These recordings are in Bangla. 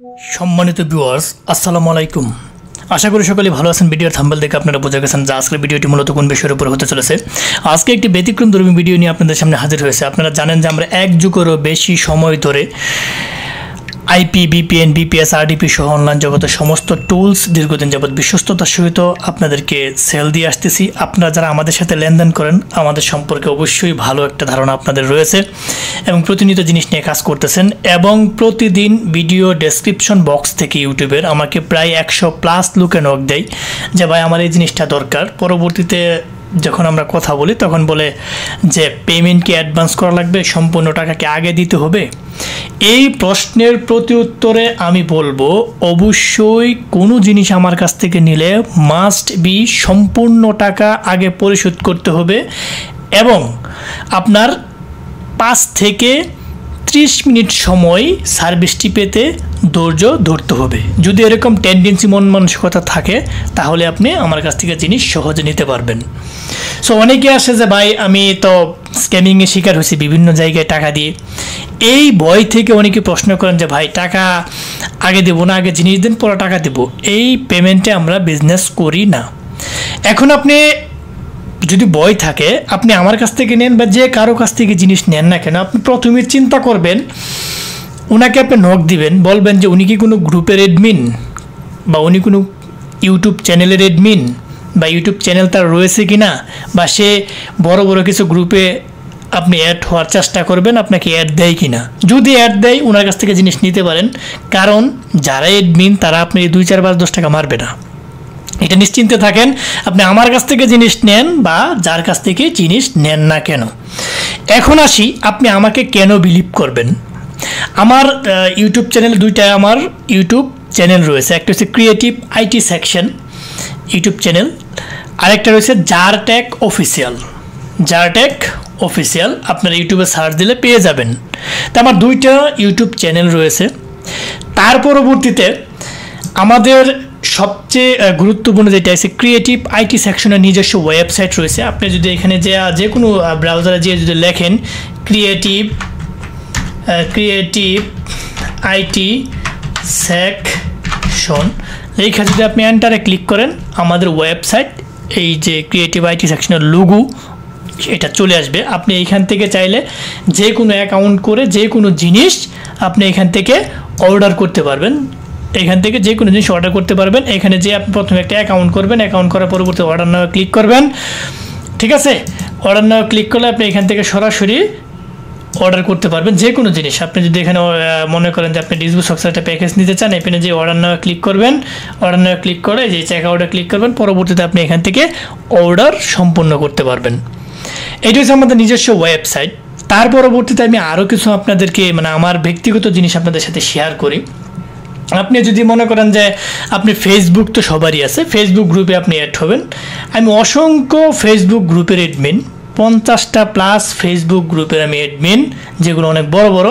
সম্মানিত ভিউয়ার্স, আসসালামু আলাইকুম। আশা করি সকলেই ভালো আছেন। ভিডিওর থাম্বনেল দেখে আপনারা বুঝে গেছেন যে আজকের ভিডিওটি মূলত কোন বিষয়ের উপর হতে চলেছে। আজকে একটি ব্যতিক্রমধর্মী ভিডিও নিয়ে আপনাদের সামনে হাজির হয়েছে। আপনারা জানেন যে আমরা এক যুগেরও বেশি সময় ধরে আইপি, বিপিএন, বিপিএস, আরডিপি সহ অনলাইন জগতের সমস্ত টুলস দীর্ঘদিন যাবৎ বিশ্বস্ততার সহিত আপনাদেরকে সেল দিয়ে আসতেছি। আপনারা যারা আমাদের সাথে লেনদেন করেন, আমাদের সম্পর্কে অবশ্যই ভালো একটা ধারণা আপনাদের রয়েছে এবং প্রতিনিয়ত জিনিস নিয়ে কাজ করতেছেন। এবং প্রতিদিন ভিডিও ডেসক্রিপশন বক্স থেকে ইউটিউবের আমাকে প্রায় 100+ লোকে নক দেয় যে ভাই আমার এই জিনিসটা দরকার। পরবর্তীতে যখন আমরা কথা বলি তখন বলে যে পেমেন্ট কি অ্যাডভান্স করা লাগবে, সম্পূর্ণ টাকা কি আগে দিতে হবে। এই প্রশ্নের প্রতি উত্তরে আমি বলবো অবশ্যই কোনো জিনিস আমার কাছ থেকে নিলে মাস্ট বি সম্পূর্ণ টাকা আগে পরিশোধ করতে হবে এবং আপনার 5 থেকে 30 মিনিট সময় সার্ভিসটি পেতে ধৈর্য ধরতে হবে। যদি এরকম টেন্ডেন্সি মন মানসিকতা থাকে তাহলে আপনি আমার কাছ থেকে জিনিস সহজে নিতে পারবেন। সো অনেকে আসে যে ভাই আমি তো স্ক্যামিংয়ের শিকার হয়েছি বিভিন্ন জায়গায় টাকা দিয়ে। এই ভয় থেকে অনেকে প্রশ্ন করেন যে ভাই টাকা আগে দেবো না, আগে জিনিস দেন পরে টাকা দেবো। এই পেমেন্টে আমরা বিজনেস করি না। এখন আপনি যদি ভয় থাকে, আপনি আমার কাছ থেকে নেন বা যে কারো কাছ থেকে জিনিস নেন না কেন, আপনি প্রথমে চিন্তা করবেন, ওনাকে আপনি নক দিবেন, বলবেন যে উনি কি কোনো গ্রুপের অ্যাডমিন বা উনি কোনো ইউটিউব চ্যানেলের অ্যাডমিন বা ইউটিউব চ্যানেল তার রয়েছে কি না, বা সে বড় বড় কিছু গ্রুপে আপনি অ্যাড হওয়ার চেষ্টা করবেন, আপনাকে অ্যাড দেয় কি না। যদি অ্যাড দেয় ওনার কাছ থেকে জিনিস নিতে পারেন, কারণ যারা অ্যাডমিন তারা আপনি 2, 4, 5, 10 টাকা মারবে না। এটা নিশ্চিন্তে থাকেন। আপনি আমার কাছ থেকে জিনিস নেন বা যার কাছ থেকে জিনিস নেন না কেন। এখন আসি, আপনি আমাকে কেন বিলিভ করবেন। আমার ইউটিউব চ্যানেল দুইটা আমার ইউটিউব চ্যানেল রয়েছে। একটা হচ্ছে creative IT section YouTube channel, আরেকটা রয়েছে জারটেক অফিসিয়াল। জারটেক অফিসিয়াল আপনারা ইউটিউবে সার্চ দিলে পেয়ে যাবেন। তো আমার দুইটা ইউটিউব চ্যানেল রয়েছে। তার পরবর্তীতে আমাদের সবচেয়ে গুরুত্বপূর্ণ যেটা আছে ক্রিয়েটিভ আইটি সেকশনের নিজস্ব ওয়েবসাইট রয়েছে। আপনি যদি এখানে যে কোনো ব্রাউজারে যেয়ে যদি লেখেন ক্রিয়েটিভ আইটি সেকশন এইখানে যদি আপনি এন্টারে ক্লিক করেন, আমাদের ওয়েবসাইট এই যে ক্রিয়েটিভ আইটি সেকশনের লোগো এটা চলে আসবে। আপনি এইখান থেকে চাইলে যে কোনো অ্যাকাউন্ট করে যে কোনো জিনিস আপনি এখান থেকে অর্ডার করতে পারবেন। এখান থেকে যে কোনো জিনিস অর্ডার করতে পারবেন। এখানে যে আপনি প্রথমে একটা অ্যাকাউন্ট করবেন, অ্যাকাউন্ট করার পরবর্তী অর্ডার নাও ক্লিক করবেন। ঠিক আছে, অর্ডার নাও ক্লিক করলে আপনি এখান থেকে সরাসরি অর্ডার করতে পারবেন যে কোনো জিনিস। আপনি যদি এখানে মনে করেন যে আপনি ডিসবু সক্সের একটা প্যাকেজ নিতে চান, এখানে যে অর্ডার নাও ক্লিক করবেন, অর্ডার নাও ক্লিক করে যে চেক আউটে ক্লিক করবেন, পরবর্তীতে আপনি এখান থেকে অর্ডার সম্পূর্ণ করতে পারবেন। এটা হচ্ছে আমাদের নিজস্ব ওয়েবসাইট। তার পরবর্তীতে আমি আরও কিছু আপনাদেরকে আমার ব্যক্তিগত জিনিস আপনাদের সাথে শেয়ার করি। আপনি যদি মনে করেন যে আপনি ফেসবুক তো সবারই আছে, ফেসবুক গ্রুপে আপনি অ্যাড হবেন। আমি অসংখ্য ফেসবুক গ্রুপের অ্যাডমিন, 50টা+ ফেসবুক গ্রুপের আমি অ্যাডমিন, যেগুলো অনেক বড় বড়।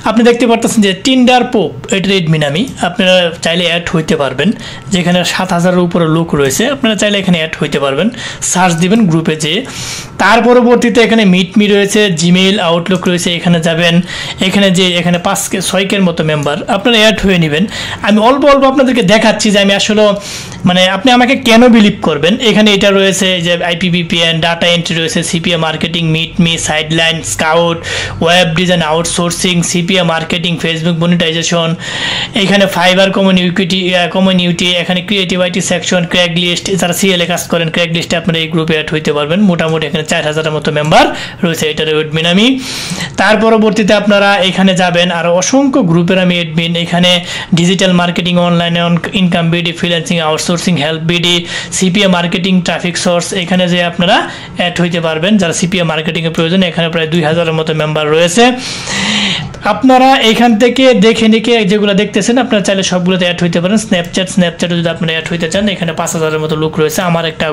আপনি দেখতে পারতেছেন যে টিন্ডার পোপ এটার অ্যাডমিন আমি। আপনারা চাইলে অ্যাড হইতে পারবেন, যেখানে 7000-এর উপরে লোক রয়েছে। আপনারা চাইলে এখানে অ্যাড হইতে পারবেন, সার্চ দিবেন গ্রুপে যেয়ে। তার পরবর্তীতে এখানে মিটমি রয়েছে, জিমেইল, আউটলুক রয়েছে, এখানে যাবেন। এখানে যে এখানে 5-6 মতো মেম্বার, আপনারা অ্যাড হয়ে নেবেন। আমি অল্প অল্প আপনাদেরকে দেখাচ্ছি যে আমি আসলে আপনি আমাকে কেন বিলিভ করবেন। এখানে এটা রয়েছে যে আইপিভিপিএন, ডাটা এন্ট্রি রয়েছে, সিপিএ মার্কেটিং, মিটমি, sideline, scout, web design, outsourcing, CPA marketing, Facebook monetization, এখানে ফাইবার কমিউনিটি, এখানে creative IT section, Craigslist. যারা সিএলএ কাজ করেন ক্র্যাক লিস্টে আপনারা এই গ্রুপে অ্যাড হইতে পারবেন। মোটামুটি এখানে 4000-এর মতো মেম্বার রয়েছে, এটার অ্যাডমিন আমি। তার পরবর্তীতে আপনারা এখানে যাবেন, আর অসংখ্য গ্রুপের আমি অ্যাডমিন। এখানে ডিজিটাল মার্কেটিং, অনলাইনে income BD, freelancing, outsourcing, help BD, CPA marketing, traffic source, এখানে যে আপনারা অ্যাড হইতে পারবেন যারা সিপিএ মার্কেটিংয়ের প্রয়োজন। এখানে প্রায় 2000-এর মতো মেম্বার রয়েছে। আপনারা এখান থেকে দেখে যেগুলো দেখতেছেন আপনারা চাইলে সবগুলোতে অ্যাড হইতে পারেন। স্ন্যাপচ্যাটে যদি আপনারা অ্যাড হইতে চান, এখানে 5000-এর মতো লোক রয়েছে। আমার একটা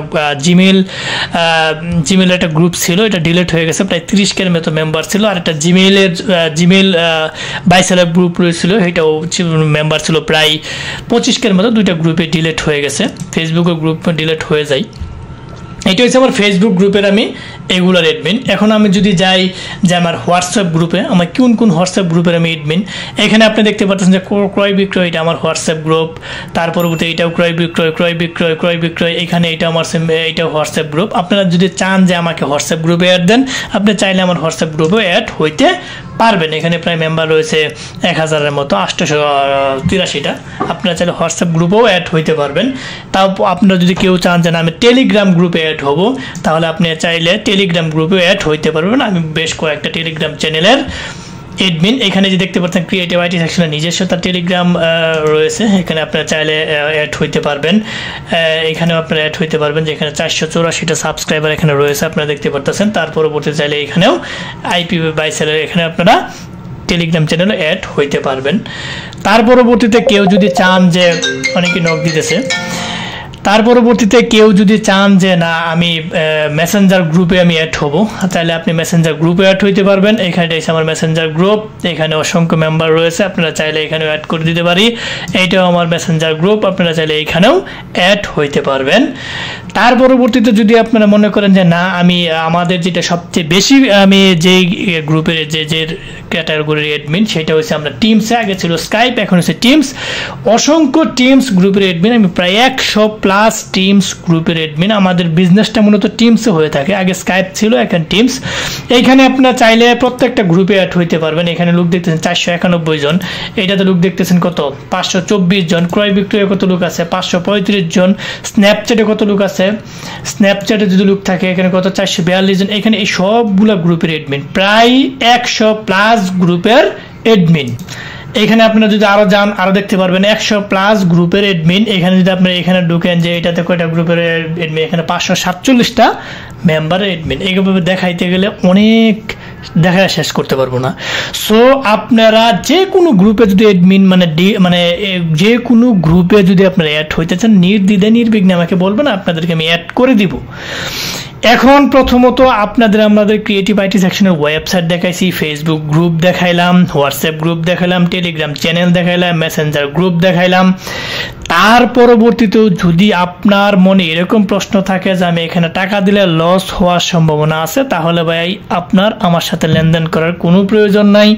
জিমেইলের একটা গ্রুপ ছিল, এটা ডিলিট হয়ে গেছে। প্রায় 30-এর মতো মেম্বার ছিল। আর একটা জিমেইল বাইসেলার গ্রুপ রয়েছিল, এটাও মেম্বার ছিল প্রায় 25-এর মতো। দুইটা গ্রুপে ডিলিট হয়ে গেছে। ফেসবুকের গ্রুপ ডিলিট হয়ে যায়। এটা হচ্ছে আমার ফেসবুক গ্রুপের আমি এগুলোর অ্যাডমিন। এখন আমি যদি যাই যে আমার হোয়াটসঅ্যাপ গ্রুপে, আমার কোন কোন হোয়াটসঅ্যাপ গ্রুপের আমি অ্যাডমিন, এখানে আপনি দেখতে পাচ্ছেন যে ক্রয় বিক্রয়, এটা আমার হোয়াটসঅ্যাপ গ্রুপ। তার পরবর্তী এটাও ক্রয় বিক্রয়, এখানে এটা আমার এইটাও হোয়াটসঅ্যাপ গ্রুপ। আপনারা যদি চান যে আমাকে হোয়াটসঅ্যাপ গ্রুপে অ্যাড দেন, আপনি চাইলে আমার হোয়াটসঅ্যাপ গ্রুপে অ্যাড হইতে পারবেন। এখানে প্রায় মেম্বার রয়েছে 1000-এর মতো, 883টা। আপনারা চাইলে হোয়াটসঅ্যাপ গ্রুপেও অ্যাড হইতে পারবেন। তাও আপনারা যদি কেউ চান যে আমি টেলিগ্রাম গ্রুপে অ্যাড হব, তাহলে আপনি চাইলে টেলিগ্রাম গ্রুপে অ্যাড হইতে পারবেন। আমি বেশ কয়েকটা টেলিগ্রাম চ্যানেলের অ্যাডমিন। এখানে যে দেখতে পাচ্ছেন ক্রিয়েটিভ আইটি সেকশনে নিজস্ব তার টেলিগ্রাম রয়েছে, এখানে আপনারা চাইলে অ্যাড হইতে পারবেন। এখানেও আপনারা অ্যাড হইতে পারবেন, যেখানে 484টা সাবস্ক্রাইবার এখানে রয়েছে আপনারা দেখতে পাচ্ছেন। তার পরবর্তী চাইলে এখানেও আইপি বাই সেলের এখানে আপনারা টেলিগ্রাম চ্যানেলে অ্যাড হইতে পারবেন। তার পরবর্তীতে কেউ যদি চান যে, অনেকে নক দিতেছে, তার পরবর্তীতে কেউ যদি চান যে না আমি মেসেঞ্জার গ্রুপে আমি অ্যাড হব, তাহলে আপনি মেসেঞ্জার গ্রুপে অ্যাড হইতে পারবেন। এখানে এসে আমার মেসেঞ্জার গ্রুপ, এখানে অসংখ্য মেম্বার রয়েছে, আপনারা চাইলে এখানেও অ্যাড করে দিতে পারি। এইটাও আমার মেসেঞ্জার গ্রুপ, আপনারা চাইলে এখানেও অ্যাড হইতে পারবেন। তার পরবর্তীতে যদি আপনারা মনে করেন যে না আমি আমাদের যেটা সবচেয়ে বেশি আমি যেই গ্রুপের যে ক্যাটাগরির অ্যাডমিন, সেটা হচ্ছে আমরা টিমসে, আগে ছিল স্কাইপ, এখন হচ্ছে টিমস। অসংখ্য টিমস গ্রুপের অ্যাডমিন, আমি প্রায় 100+ টিমস গ্রুপের অ্যাডমিন। আমাদের বিজনেসটা মূলত টিমসে হয়ে থাকে, আগে স্কাইপ ছিল, এখন টিমস। এইখানে আপনারা চাইলে প্রত্যেকটা গ্রুপে অ্যাড হইতে পারবেন। এখানে লোক দেখতেছেন 491 জন, এইটাতে লোক দেখতেছেন কত 524 জন। ক্রয় বিক্রয়ে কত লোক আছে 535 জন। স্ন্যাপচ্যাটে কত লোক আছে, স্ন্যাপচ্যাটে যদি লোক থাকে এখানে কত 442 জন। এখানে এই সবগুলা গ্রুপের অ্যাডমিন, প্রায় 100+ গ্রুপের অ্যাডমিন। এখানে আপনারা যদি আরো যান আরো দেখতে পারবেন 100+ গ্রুপের অ্যাডমিন। এখানে যদি আপনারা এখানে ঢুকেন যে এটাতে কয়টা গ্রুপের অ্যাডমিন, এখানে 547টা মেম্বারের অ্যাডমিন। এইভাবে দেখাইতে গেলে অনেক দেখা শেষ করতে পারবো না। সো আপনারা যে কোনো গ্রুপে যদি অ্যাডমিন মানে যে কোনো গ্রুপে যদি আপনারা অ্যাড হইতে চান, নির্দ্বিধায় নির্বিঘ্নে আমাকে বলবেন, আপনাদেরকে আমি অ্যাড করে দিব। এখন প্রথমত আমাদের ক্রিয়েটিভ আইটি সেকশনের ওয়েবসাইট দেখাইছি, ফেসবুক গ্রুপ দেখাইলাম, হোয়াটসঅ্যাপ গ্রুপ দেখাইলাম, টেলিগ্রাম চ্যানেল দেখাইলাম, মেসেঞ্জার গ্রুপ দেখাইলাম। তার পরবর্তীতেও যদি আপনার মনে এরকম প্রশ্ন থাকে যে আমি এখানে টাকা দিলে লস হওয়ার সম্ভাবনা আছে, তাহলে ভাই আপনার আমার সাথে লেনদেন করার কোনো প্রয়োজন নাই।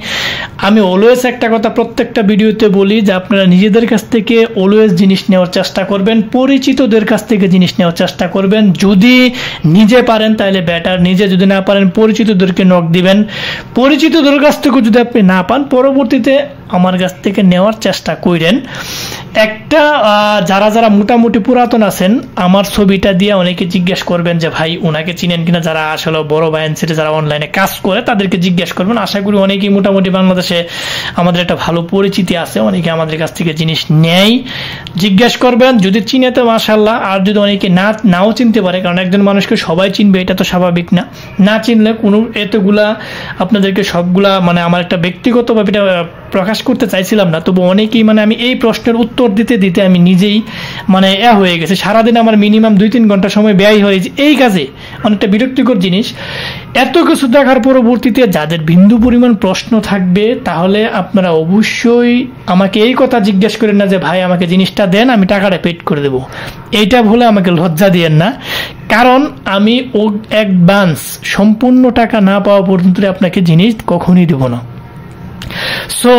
আমি অলওয়েজ একটা কথা প্রত্যেকটা ভিডিওতে বলি যে আপনারা নিজেদের কাছ থেকে অলওয়েজ জিনিস নেওয়ার চেষ্টা করবেন, পরিচিতদের কাছ থেকে জিনিস নেওয়ার চেষ্টা করবেন। যদি নিজে পারেন তাহলে বেটার, নিজে যদি না পারেন পরিচিতদেরকে নক দিবেন। পরিচিতদের কাছ থেকে যদি আপনি না পান, পরবর্তীতে আমার কাছ থেকে নেওয়ার চেষ্টা করেন। একটা যারা মোটামুটি পুরাতন আছেন, আমার ছবিটা দিয়ে অনেকে জিজ্ঞেস করবেন যে ভাই ওনাকে চিনেন কিনা, যারা আসলে বড় ভাইয়ের যারা অনলাইনে কাজ করে তাদেরকে জিজ্ঞেস করবেন। আশা করি অনেকেই মোটামুটি বাংলাদেশে আমাদের একটা ভালো পরিচিতি আছে, অনেকে আমাদের কাছ থেকে জিনিস নেয়, জিজ্ঞেস করবেন। যদি চিনে তো মাশাআল্লাহ, আর যদি অনেকে নাও চিনতে পারে, কারণ একজন মানুষকে সবাই চিনবে এটা তো স্বাভাবিক না চিনলে কোনো এতগুলা আপনাদেরকে সবগুলা আমার একটা ব্যক্তিগতভাবে এটা প্রকাশ করতে চাইছিলাম না। তবু অনেকেই আমি এই প্রশ্নের উত্তর দিতে দিতে আমি নিজেই হয়ে গেছে। সারাদিন আমার মিনিমাম 2-3 ঘন্টা সময় ব্যয় হয়েছে এই কাজে, অনেকটা বিরক্তিকর জিনিস। এত কিছু দেখার পরবর্তীতে যাদের বিন্দু পরিমাণ প্রশ্ন থাকবে, তাহলে আপনারা অবশ্যই আমাকে এই কথা জিজ্ঞেস করেন না যে ভাই আমাকে জিনিসটা দেন, আমি টাকাটা পেড করে দেবো। এইটা বলে আমাকে লজ্জা দিয়েন না, কারণ আমি অ্যাডভান্স সম্পূর্ণ টাকা না পাওয়া পর্যন্ত আপনাকে জিনিস কখনই দেব না। সো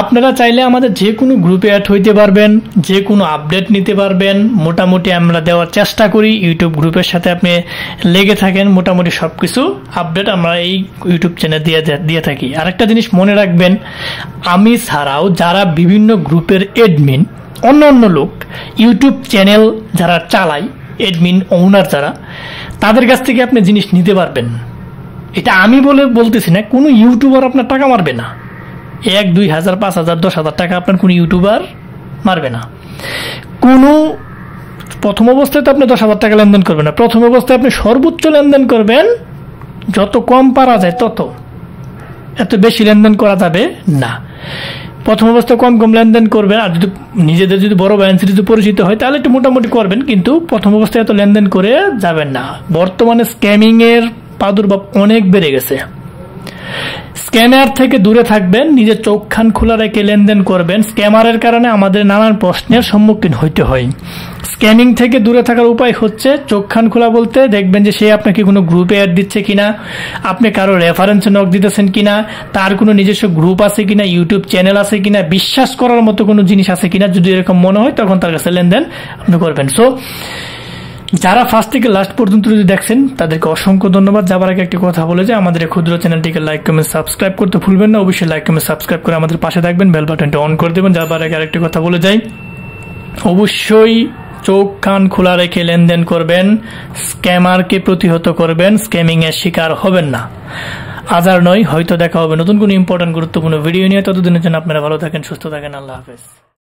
আপনারা চাইলে আমাদের যে কোনো গ্রুপে অ্যাড হইতে পারবেন, যে কোনো আপডেট নিতে পারবেন। মোটামুটি আমরা দেওয়ার চেষ্টা করি, ইউটিউব গ্রুপের সাথে আপনি লেগে থাকেন, মোটামুটি সব কিছু আপডেট আমরা এই ইউটিউব চ্যানেল দিয়ে থাকি। আরেকটা জিনিস মনে রাখবেন, আমি ছাড়াও যারা বিভিন্ন গ্রুপের অ্যাডমিন, অন্য লোক ইউটিউব চ্যানেল যারা চালায়, অ্যাডমিন ওনার যারা, তাদের কাছ থেকে আপনি জিনিস নিতে পারবেন। এটা আমি বলতেছি না, কোনো ইউটিউবার আপনার টাকা মারবে না। 1, 2 হাজার, 5 হাজার, 10 হাজার টাকা আপনার কোনো ইউটিউবার মারবে না। প্রথম অবস্থায় তো আপনি 10,000 টাকা লেনদেন করবেন না। প্রথম অবস্থায় আপনি সর্বোচ্চ লেনদেন করবেন, যত কম পারা যায় তত, এত বেশি লেনদেন করা যাবে না। প্রথম অবস্থায় কম লেনদেন করবেন, আর যদি নিজেদের যদি বড় ব্যালেন্স যদি পরিচিত হয় তাহলে একটু মোটামুটি করবেন, কিন্তু প্রথম অবস্থায় এত লেনদেন করে যাবেন না। বর্তমানে স্ক্যামিং এর প্রাদুর্ভাব অনেক বেড়ে গেছে। স্ক্যামার থেকে দূরে থাকবেন, নিজের চোখ কান খোলা রেখে লেনদেন করবেন। স্ক্যামারের কারণে আমাদের নানান প্রশ্নের সম্মুখীন হইতে হয়। স্ক্যামিং থেকে দূরে থাকার উপায় হচ্ছে চোখ কান খোলা বলতে দেখবেন যে সে আপনাকে কোনো গ্রুপে অ্যাড দিচ্ছে কিনা, আপনি কারো রেফারেন্সে নক দিতেছেন কিনা, তার কোনো নিজস্ব গ্রুপ আছে কিনা, ইউটিউব চ্যানেল আছে কিনা, বিশ্বাস করার মতো কোনো জিনিস আছে কিনা। যদি এরকম মনে হয় তখন তার কাছে লেনদেন আপনি করবেন। সো যারা ফার্স্ট থেকে লাস্ট পর্যন্ত যদি দেখছেন তাদেরকে অসংখ্য ধন্যবাদ। যাবার আগে একটি কথা বলে যে আমাদের ক্ষুদ্র চ্যানেলটিকে লাইক কমেন্ট সাবস্ক্রাইব করতে ভুলবেন না। অবশ্যই লাইক কমেন্ট সাবস্ক্রাইব করে আমাদের পাশে থাকবেন, বেল বাটনটা অন করে দেবেন। যাবার আগে আরেকটি কথা বলে যাই, অবশ্যই চোখ কান খোলা রেখে লেনদেন করবেন, স্ক্যামারকে প্রতিহত করবেন, স্ক্যামিং এর শিকার হবেন না। আজ আর নয়, হয়তো দেখা হবে নতুন কোনো ইম্পর্টেন্ট গুরুত্বপূর্ণ ভিডিও নিয়ে। ততদিনের জন্য আপনারা ভালো থাকেন, সুস্থ থাকেন। আল্লাহ হাফেজ।